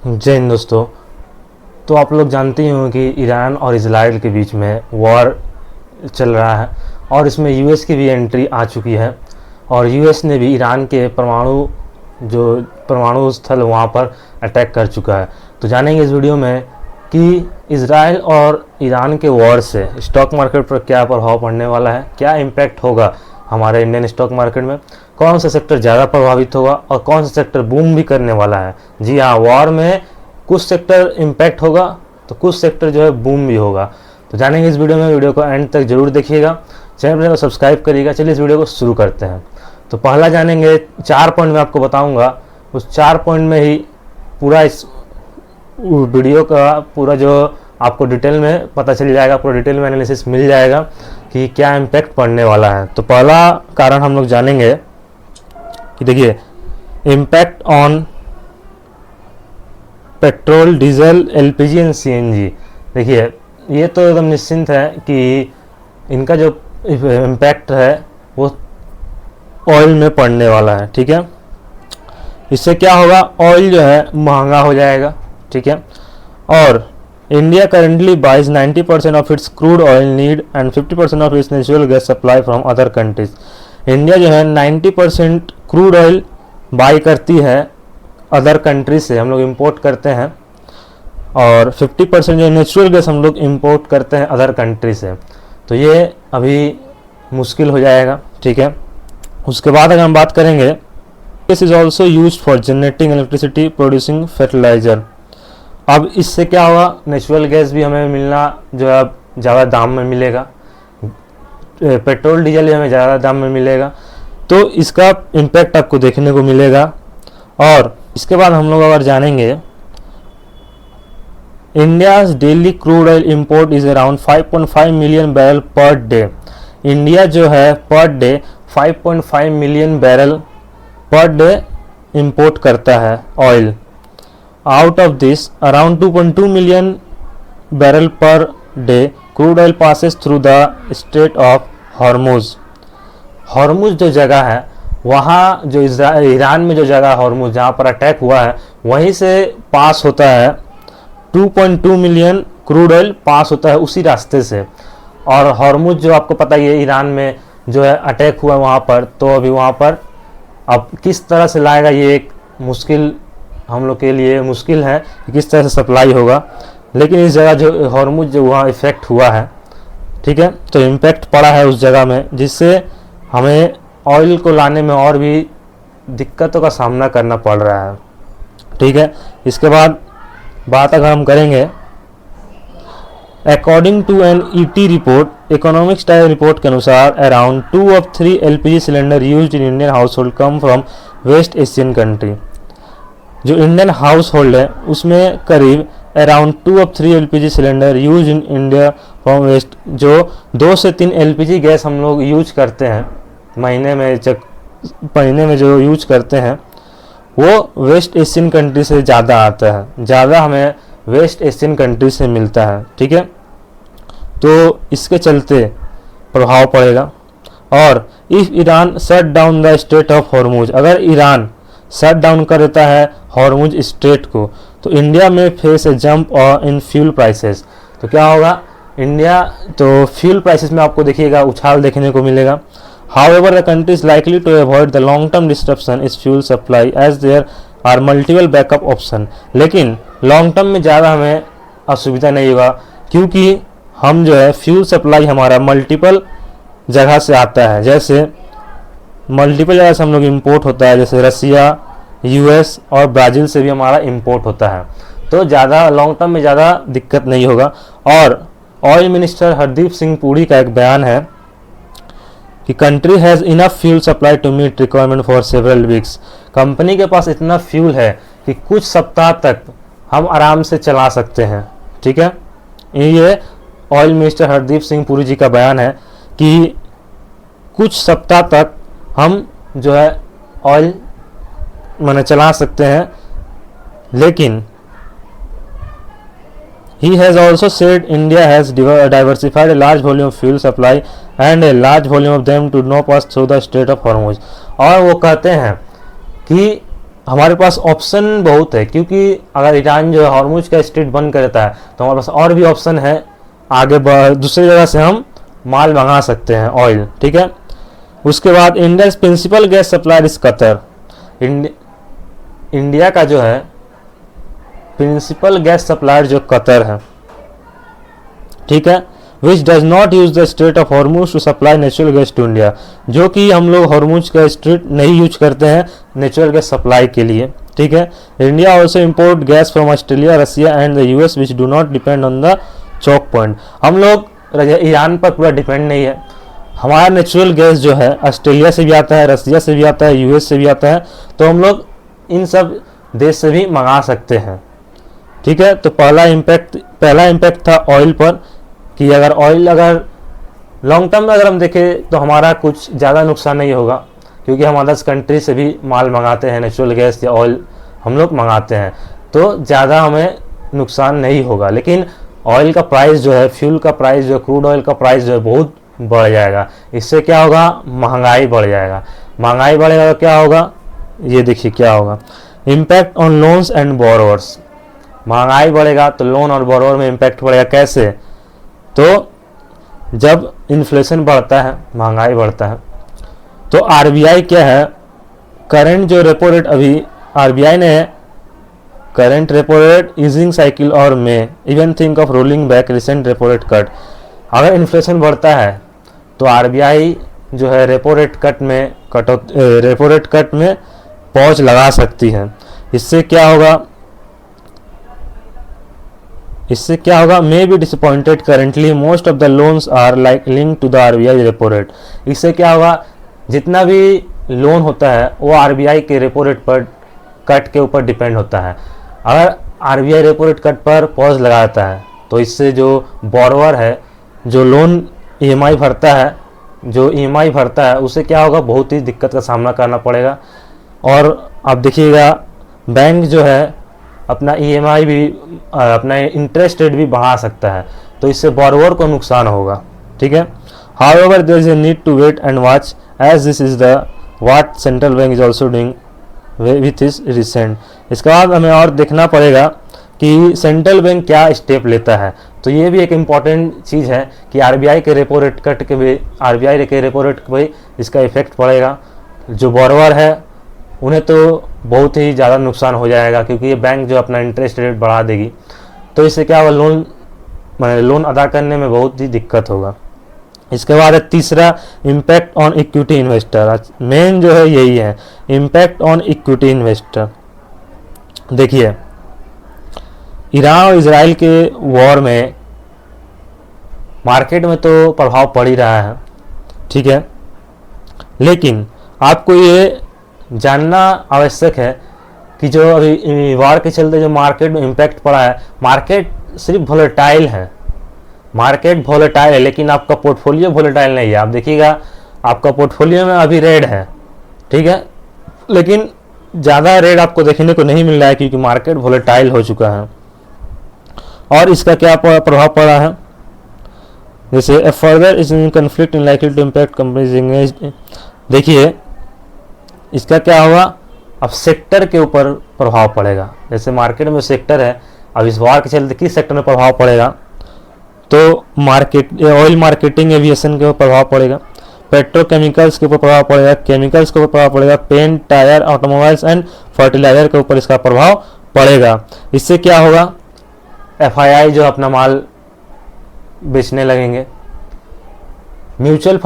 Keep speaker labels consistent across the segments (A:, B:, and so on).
A: जय हिंद दोस्तों। तो आप लोग जानते ही होंगे कि ईरान और इजराइल के बीच में वॉर चल रहा है और इसमें यूएस की भी एंट्री आ चुकी है और यूएस ने भी ईरान के परमाणु स्थल वहाँ पर अटैक कर चुका है। तो जानेंगे इस वीडियो में कि इजराइल और ईरान के वॉर से स्टॉक मार्केट पर क्या प्रभाव पड़ने वाला है, क्या इम्पैक्ट होगा हमारे इंडियन स्टॉक मार्केट में, कौन सा सेक्टर ज़्यादा प्रभावित होगा और कौन सा सेक्टर बूम भी करने वाला है। जी हाँ, वॉर में कुछ सेक्टर इम्पैक्ट होगा तो कुछ सेक्टर जो है बूम भी होगा। तो जानेंगे इस वीडियो में, वीडियो को एंड तक जरूर देखिएगा, चैनल को सब्सक्राइब करिएगा। चलिए इस वीडियो को शुरू करते हैं। तो पहला जानेंगे 4 पॉइंट में आपको बताऊंगा, उस 4 पॉइंट में ही पूरा इस वीडियो का पूरा जो आपको डिटेल में पता चल जाएगा, पूरा डिटेल में एनालिसिस मिल जाएगा कि क्या इम्पैक्ट पड़ने वाला है। तो पहला कारण हम लोग जानेंगे कि देखिए impact on petrol, diesel, LPG and CNG. देखिए ये तो एकदम निश्चिंत है कि इनका जो इम्पैक्ट है वो ऑयल में पड़ने वाला है। ठीक है, इससे क्या होगा, ऑयल जो है महंगा हो जाएगा। ठीक है, और India currently buys 90% of its crude oil need and 50% of its natural gas supply from other countries. India जो है 90% क्रूड ऑयल बाई करती है अदर कंट्री से, हम लोग इंपोर्ट करते हैं, और 50% जो नेचुरल गैस हम लोग इंपोर्ट करते हैं अदर कंट्री से। तो ये अभी मुश्किल हो जाएगा। ठीक है, उसके बाद अगर हम बात करेंगे, this is also used for generating electricity, producing fertiliser. अब इससे क्या होगा, नेचुरल गैस भी हमें मिलना जो है ज़्यादा दाम में मिलेगा, पेट्रोल डीजल भी हमें ज़्यादा दाम में मिलेगा, तो इसका इम्पैक्ट आपको देखने को मिलेगा। और इसके बाद हम लोग अगर जानेंगे, India's daily crude oil import is around 5.5 million barrel per day. India जो है per day 5.5 million barrel per day import करता है oil. Out of this around 2.2 million barrel per day crude oil passes through the strait of Hormuz. Hormuz जो जगह है वहाँ, जो Iran में जो जगह हॉर्मुज जहाँ पर अटैक हुआ है वहीं से पास होता है 2.2 मिलियन क्रूड ऑयल पास होता है उसी रास्ते से। और हॉर्मुज जो आपको पता ही है ईरान में जो है अटैक हुआ वहाँ पर, तो अभी वहाँ पर अब किस तरह से लाएगा ये एक मुश्किल, हम लोग के लिए मुश्किल है कि किस तरह से सप्लाई होगा। लेकिन इस जगह जो हॉर्मुज जो वहाँ इफेक्ट हुआ है, ठीक है, तो इम्पैक्ट पड़ा है उस जगह में, जिससे हमें ऑयल को लाने में और भी दिक्कतों का सामना करना पड़ रहा है। ठीक है, इसके बाद बात अगर हम करेंगे, according to an ET report, economics time report के अनुसार around 2 of 3 LPG cylinder used in Indian household come from West Asian country. जो इंडियन हाउस होल्ड है उसमें करीब around 2 of 3 LPG cylinder use in India from West, जो 2 से 3 LPG gas हम लोग यूज करते हैं महीने में जो यूज करते हैं वो वेस्ट एशियन कंट्री से ज़्यादा आता है, ज़्यादा हमें वेस्ट एशियन कंट्री से मिलता है। ठीक है, तो इसके चलते प्रभाव पड़ेगा। और if Iran shut down the strait of Hormuz, अगर ईरान शट डाउन कर देता है हॉर्मुज स्ट्रेट को, तो इंडिया में face A jump in fuel prices. तो क्या होगा, इंडिया तो फ्यूल प्राइसेस में आपको देखिएगा उछाल देखने को मिलेगा। However, the country is likely to avoid the long-term disruption its fuel supply as there are multiple backup option। लेकिन लॉन्ग टर्म में ज़्यादा हमें असुविधा नहीं होगा, क्योंकि हम जो है फ्यूल सप्लाई हमारा मल्टीपल जगह से आता है, जैसे मल्टीपल जगह से हम लोग इंपोर्ट होता है, जैसे रसिया, यूएस और ब्राज़ील से भी हमारा इंपोर्ट होता है, तो ज़्यादा लॉन्ग टर्म में ज़्यादा दिक्कत नहीं होगा। और ऑयल मिनिस्टर हरदीप सिंह पुरी का एक बयान है कि country has enough fuel supply to meet requirement for several weeks. Company के पास इतना फ्यूल है कि कुछ सप्ताह तक हम आराम से चला सकते हैं। ठीक है, ये ऑयल मिनिस्टर हरदीप सिंह पुरी जी का बयान है कि कुछ सप्ताह तक हम जो है ऑयल माने चला सकते हैं। लेकिन he has also said India has diversified a large volume of fuel supply and a large volume of them to no pass through the Strait of Hormuz। और वो कहते हैं कि हमारे पास ऑप्शन बहुत है, क्योंकि अगर ईरान जो है हॉर्मुज का स्ट्रेट बंद करता है तो हमारे पास और भी ऑप्शन है, आगे दूसरी जगह से हम माल मंगा सकते हैं ऑयल, ठीक है। उसके बाद India principal gas supplier is Qatar. India का जो है प्रिंसिपल गैस सप्लायर जो कतर है, ठीक है, which does not use the strait of Hormuz to supply natural gas to India, जो कि हम लोग हॉर्मुज का स्ट्रेट नहीं यूज करते हैं नेचुरल गैस सप्लाई के लिए, ठीक है। India also import gas from Australia, Russia and the US which do not depend on the choke point. हम लोग ईरान पर पूरा डिपेंड नहीं है, हमारा नेचुरल गैस जो है ऑस्ट्रेलिया से भी आता है, रसिया से भी आता है, यूएस से भी आता है, तो हम लोग इन सब देश से भी मंगा सकते हैं, ठीक है। तो पहला इम्पैक्ट था ऑयल पर, कि अगर लॉन्ग टर्म में अगर हम देखें तो हमारा कुछ ज़्यादा नुकसान नहीं होगा, क्योंकि हम अदर्स कंट्री से भी माल मंगाते हैं, नेचुरल गैस या ऑयल हम लोग मंगाते हैं, तो ज़्यादा हमें नुकसान नहीं होगा। लेकिन ऑयल का प्राइस जो है, फ्यूल का प्राइस जो, क्रूड ऑयल का प्राइस जो है बहुत बढ़ जाएगा। इससे क्या होगा, महंगाई बढ़ जाएगा। महंगाई बढ़ेगा तो क्या होगा, ये देखिए क्या होगा, impact on loans and borrowers. महंगाई बढ़ेगा तो लोन और बोरोवर में इम्पैक्ट पड़ेगा। कैसे, तो जब इन्फ्लेशन बढ़ता है, महंगाई बढ़ता है, तो आरबीआई क्या है, करंट जो रेपो रेट अभी आरबीआई ने current repo rate easing cycle और में even think of rolling back recent repo rate cut. अगर इन्फ्लेशन बढ़ता है तो आरबीआई जो है रेपो रेट कट में पॉज लगा सकती है। इससे क्या होगा, may be disappointed currently most of the loans are like link to the RBI repo rate. इससे क्या होगा, जितना भी लोन होता है वो आरबीआई के रेपो रेट पर कट के ऊपर डिपेंड होता है। अगर आरबीआई रेपो रेट कट पर पॉज लगाता है तो इससे जो बोरोवर है, जो लोन ईएमआई भरता है, उसे क्या होगा, बहुत ही दिक्कत का सामना करना पड़ेगा। और आप देखिएगा बैंक जो है अपना ईएमआई भी, अपना इंटरेस्ट रेट भी बढ़ा सकता है, तो इससे बोरोवर को नुकसान होगा, ठीक है। However there is a need to wait and watch as this is the what central bank is also doing with his recent. इसके बाद हमें और देखना पड़ेगा कि सेंट्रल बैंक क्या स्टेप लेता है। तो ये भी एक इम्पॉर्टेंट चीज़ है कि आरबीआई के रेपो रेट कट के भी, आरबीआई के रेपो रेट पे इसका इफेक्ट पड़ेगा। जो बोरोवर है उन्हें तो बहुत ही ज़्यादा नुकसान हो जाएगा, क्योंकि ये बैंक जो अपना इंटरेस्ट रेट बढ़ा देगी, तो इससे क्या होगा, लोन अदा करने में बहुत ही दिक्कत होगा। इसके बाद है तीसरा, impact on equity investor. Main जो है यही है, इम्पैक्ट ऑन इक्विटी इन्वेस्टर। देखिए, ईरान और इजराइल के वॉर में मार्केट में तो प्रभाव पड़ ही रहा है, ठीक है, लेकिन आपको ये जानना आवश्यक है कि जो अभी वॉर के चलते जो मार्केट में इम्पैक्ट पड़ा है, मार्केट सिर्फ वोलेटाइल है, लेकिन आपका पोर्टफोलियो वोलेटाइल नहीं है। आप देखिएगा आपका पोर्टफोलियो में अभी रेड है, ठीक है, लेकिन ज़्यादा रेड आपको देखने को नहीं मिल रहा है, क्योंकि मार्केट वोलेटाइल हो चुका है। और इसका क्या प्रभाव पड़ा है, जैसे a further is in conflict in likely to impact companies engaged. देखिए इसका क्या होगा, अब सेक्टर के ऊपर प्रभाव पड़ेगा। जैसे मार्केट में सेक्टर है, अब इस वार के चलते किस सेक्टर में प्रभाव पड़ेगा, तो ऑयल मार्केटिंग, एविएशन के ऊपर प्रभाव पड़ेगा, पेट्रोकेमिकल्स के ऊपर प्रभाव पड़ेगा, केमिकल्स के ऊपर प्रभाव पड़ेगा, paint, tyre, automobiles and fertiliser के ऊपर इसका प्रभाव पड़ेगा। इससे क्या होगा, एफआईआई जो अपना माल बेचने लगेंगे। म्यूचुअल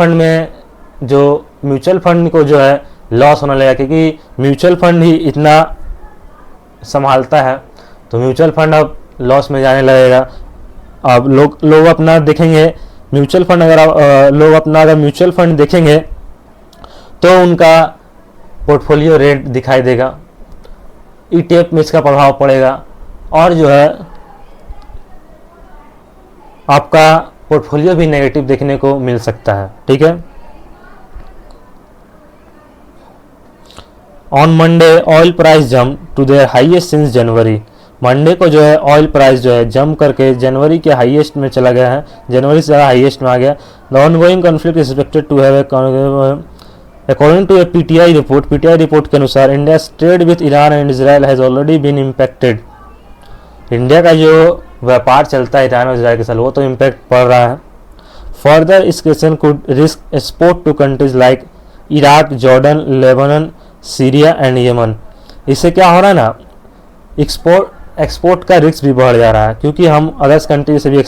A: फंड को जो है लॉस होने लगेगा, क्योंकि म्यूचुअल फंड ही इतना संभालता है, तो म्यूचुअल फंड अब लॉस में जाने लगेगा। अब लोग अपना देखेंगे म्यूचुअल फंड, अगर म्यूचुअल फंड देखेंगे तो उनका पोर्टफोलियो रेट दिखाई देगा, ईटीएफ में इसका प्रभाव पड़ेगा, और जो है आपका पोर्टफोलियो भी नेगेटिव देखने को मिल सकता है, ठीक है। On Monday oil price jump to their highest since January. Monday को जो है ऑयल प्राइस जो है जंप करके जनवरी के हाईएस्ट में चला गया है, जनवरी से हाईएस्ट में आ गया। The ongoing conflict is expected to have according to a PTI report के अनुसार India trade with Iran and Israel has already been impacted. India का जो व्यापार चलता है ईरान और इजराइल के साथ वो तो इम्पैक्ट पड़ रहा है। Further escalation could risk export to countries like Iraq, Jordan, Lebanon, Syria and Yemen. इससे क्या हो रहा है ना, एक्सपोर्ट का रिस्क भी बढ़ जा रहा है, क्योंकि हम अदर्स कंट्री से भी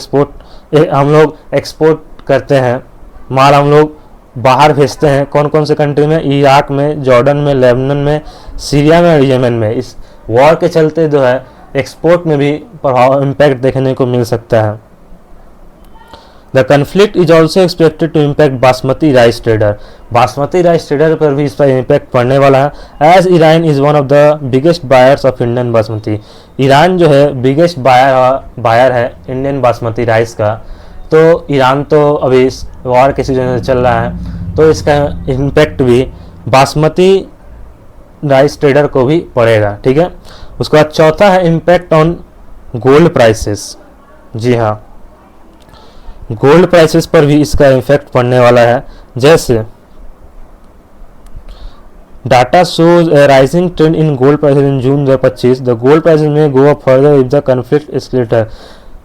A: हम लोग एक्सपोर्ट करते हैं, माल हम लोग बाहर भेजते हैं। कौन कौन से कंट्री में? इराक में, जॉर्डन में, लेबनान में, सीरिया में और यमन में। इस वॉर के चलते जो है एक्सपोर्ट में भी प्रभाव इम्पैक्ट देखने को मिल सकता है। The conflict is also expected to impact basmati rice trader. Basmati rice trader पर भी इसका इम्पैक्ट पड़ने वाला है, as Iran is one of the biggest buyers of Indian basmati. Iran जो है बिगेस्ट बायर है इंडियन बासमती राइस का। तो ईरान तो अभी इस वॉर के सीजन से चल रहा है, तो इसका इम्पैक्ट भी बासमती राइस ट्रेडर को भी पड़ेगा। ठीक है, उसके बाद चौथा है इम्पैक्ट ऑन गोल्ड प्राइसेस। जी हाँ, गोल्ड प्राइसेस पर भी इसका इफेक्ट पड़ने वाला है। जैसे data shows a rising trend in gold prices in June 2025। The gold prices may go up further if the conflict escalator.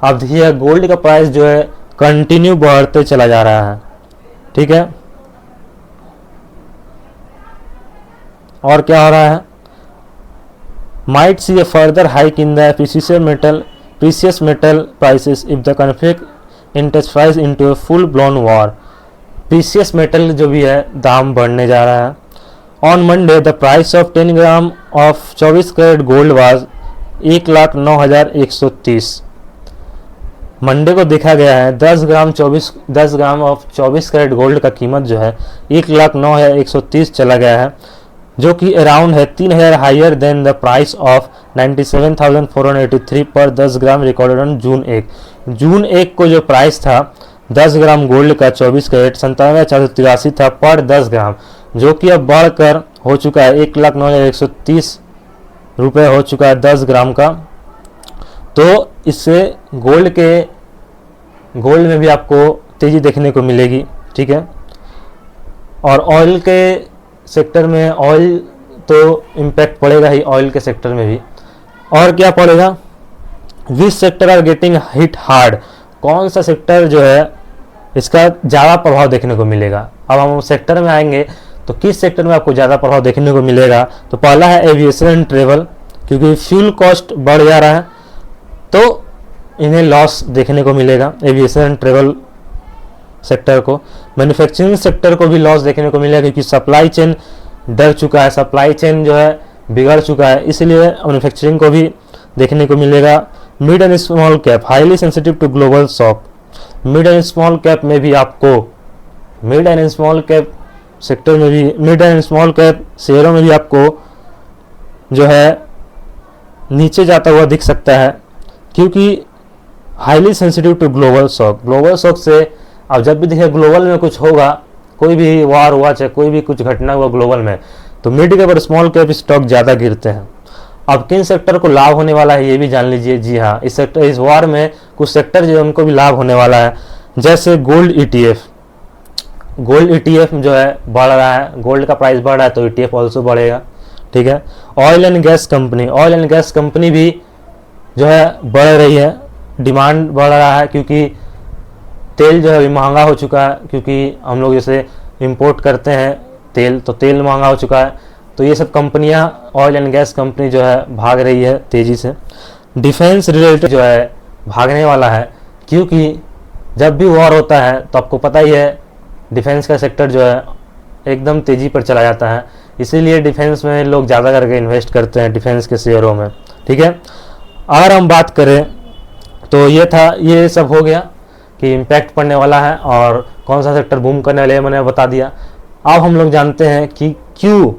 A: अब देखिए गोल्ड का प्राइस जो है कंटिन्यू बढ़ते चला जा रहा है। ठीक है, और क्या हो रहा है? Might see a further hike in the precious metal prices if the conflict intensifies into a full blown war. Precious metal जो भी है दाम बढ़ने जा रहा है। On Monday the price of 10 gram of 24 carat gold was 1,09,130। Monday को देखा गया है 10 ग्राम ऑफ 24 कैरेट गोल्ड का कीमत जो है 1,09,130 चला गया है, जो कि अराउंड है 3,000 higher than the price of 97,483 पर 10 ग्राम रिकॉर्डेड ऑन जून 1। जून 1 को जो प्राइस था 10 ग्राम गोल्ड का 24 कैरेट 97,483 था पर 10 ग्राम, जो कि अब बढ़कर हो चुका है 1,09,130 रुपये हो चुका है 10 ग्राम का। तो इससे गोल्ड में भी आपको तेज़ी देखने को मिलेगी। ठीक है, और ऑयल के सेक्टर में ऑयल तो इम्पैक्ट पड़ेगा ही, ऑयल के सेक्टर में भी। और क्या पड़ेगा? Which sector are getting hit hard. कौन सा सेक्टर जो है इसका ज़्यादा प्रभाव देखने को मिलेगा? अब हम सेक्टर में आएंगे तो किस सेक्टर में आपको ज़्यादा प्रभाव देखने को मिलेगा? तो पहला है एविएशन एंड ट्रेवल, क्योंकि फ्यूल कॉस्ट बढ़ जा रहा है तो इन्हें लॉस देखने को मिलेगा एविएशन एंड ट्रेवल सेक्टर को। मैन्युफैक्चरिंग सेक्टर को भी लॉस देखने को मिलेगा, क्योंकि सप्लाई चेन डर चुका है, सप्लाई चेन जो है बिगड़ चुका है, इसलिए मैन्युफैक्चरिंग को भी देखने को मिलेगा। Mid and small cap highly sensitive to global shock. Mid and small cap में भी आपको मिड एंड स्मॉल कैप शेयरों में भी आपको जो है नीचे जाता हुआ दिख सकता है, क्योंकि highly sensitive to global shock से अब जब भी देखिए ग्लोबल में कुछ होगा, कोई भी वार हुआ चाहे कोई भी कुछ घटना हुआ ग्लोबल में, तो मिड कैप और स्मॉल कैप स्टॉक ज़्यादा गिरते हैं। अब किन सेक्टर को लाभ होने वाला है ये भी जान लीजिए। जी हाँ, इस वार में कुछ सेक्टर जो है उनको भी लाभ होने वाला है, जैसे गोल्ड ईटीएफ जो है बढ़ रहा है, गोल्ड का प्राइस बढ़ रहा है तो ईटीएफ ऑल्सो बढ़ेगा। ठीक है, ऑयल एंड गैस कंपनी भी जो है बढ़ रही है, डिमांड बढ़ रहा है, क्योंकि तेल जो है अभी महंगा हो चुका है, क्योंकि हम लोग जैसे इंपोर्ट करते हैं तेल, तो तेल महंगा हो चुका है। तो ये सब कंपनियां, ऑयल एंड गैस कंपनी जो है भाग रही है तेज़ी से। डिफेंस रिलेटेड जो है भागने वाला है, क्योंकि जब भी वॉर होता है तो आपको पता ही है डिफेंस का सेक्टर जो है एकदम तेज़ी पर चला जाता है, इसीलिए डिफेंस में लोग ज़्यादा करके इन्वेस्ट करते हैं डिफेंस के शेयरों में। ठीक है, अगर हम बात करें तो ये सब हो गया कि इम्पैक्ट पड़ने वाला है और कौन सा सेक्टर बूम करने वाले मैंने बता दिया। अब हम लोग जानते हैं कि क्यों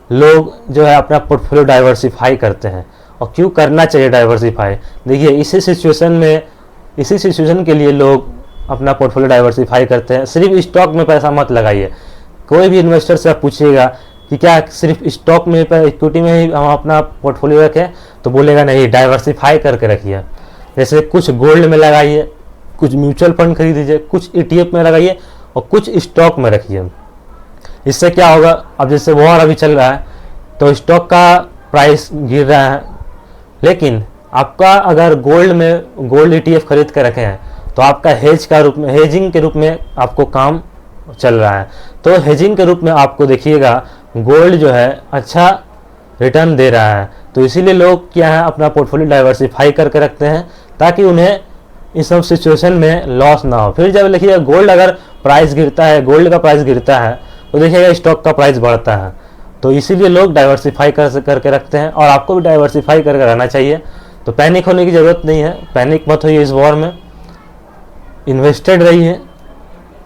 A: लोग जो है अपना पोर्टफोलियो डाइवर्सिफाई करते हैं और क्यों करना चाहिए डाइवर्सिफाई। देखिए इसी सिचुएशन के लिए लोग अपना पोर्टफोलियो डाइवर्सिफाई करते हैं। सिर्फ स्टॉक में पैसा मत लगाइए। कोई भी इन्वेस्टर से आप पूछिएगा कि क्या सिर्फ स्टॉक में इक्विटी में ही हम अपना पोर्टफोलियो रखें, तो बोलेगा नहीं, डाइवर्सिफाई करके रखिए। जैसे कुछ गोल्ड में लगाइए, कुछ म्यूचुअल फंड खरीद लीजिए, कुछ ETF में लगाइए और कुछ स्टॉक में रखिए। इससे क्या होगा, अब जैसे वॉर अभी चल रहा है तो स्टॉक का प्राइस गिर रहा है, लेकिन आपका अगर गोल्ड ETF खरीद कर रखे हैं तो आपका हेजिंग के रूप में आपको काम चल रहा है। तो हेजिंग के रूप में आपको देखिएगा गोल्ड जो है अच्छा रिटर्न दे रहा है। तो इसीलिए लोग क्या है अपना पोर्टफोलियो डाइवर्सिफाई करके रखते हैं ताकि उन्हें इस सब सिचुएशन में लॉस ना हो। फिर जब देखिएगा गोल्ड अगर प्राइस गिरता है, गोल्ड का प्राइस गिरता है तो देखिएगा स्टॉक का प्राइस बढ़ता है। तो इसीलिए लोग डाइवर्सिफाई करके रखते हैं और आपको भी डाइवर्सिफाई करके रहना चाहिए। तो पैनिक होने की ज़रूरत नहीं है, पैनिक मत होइए इस वॉर में, इन्वेस्टेड रहिए,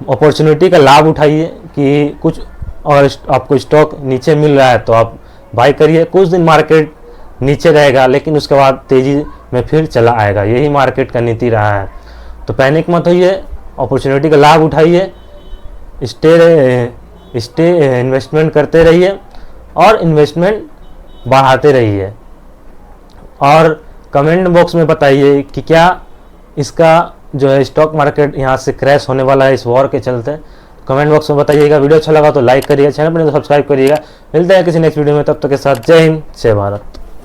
A: अपॉर्चुनिटी का लाभ उठाइए कि कुछ और आपको स्टॉक नीचे मिल रहा है तो आप बाई करिए। कुछ दिन मार्केट नीचे रहेगा लेकिन उसके बाद तेज़ी में फिर चला आएगा, यही मार्केट का नीति रहा है। तो पैनिक मत होइए, अपॉर्चुनिटी का लाभ उठाइए, स्टे इन्वेस्टमेंट करते रहिए और इन्वेस्टमेंट बढ़ाते रहिए। और कमेंट बॉक्स में बताइए कि क्या इसका जो है स्टॉक मार्केट यहाँ से क्रैश होने वाला है इस वॉर के चलते। कमेंट बॉक्स में बताइएगा। वीडियो अच्छा लगा तो लाइक करिएगा, चैनल पर सब्सक्राइब करिएगा। मिलते हैं किसी नेक्स्ट वीडियो में, तब तक के साथ जय हिंद, जय भारत।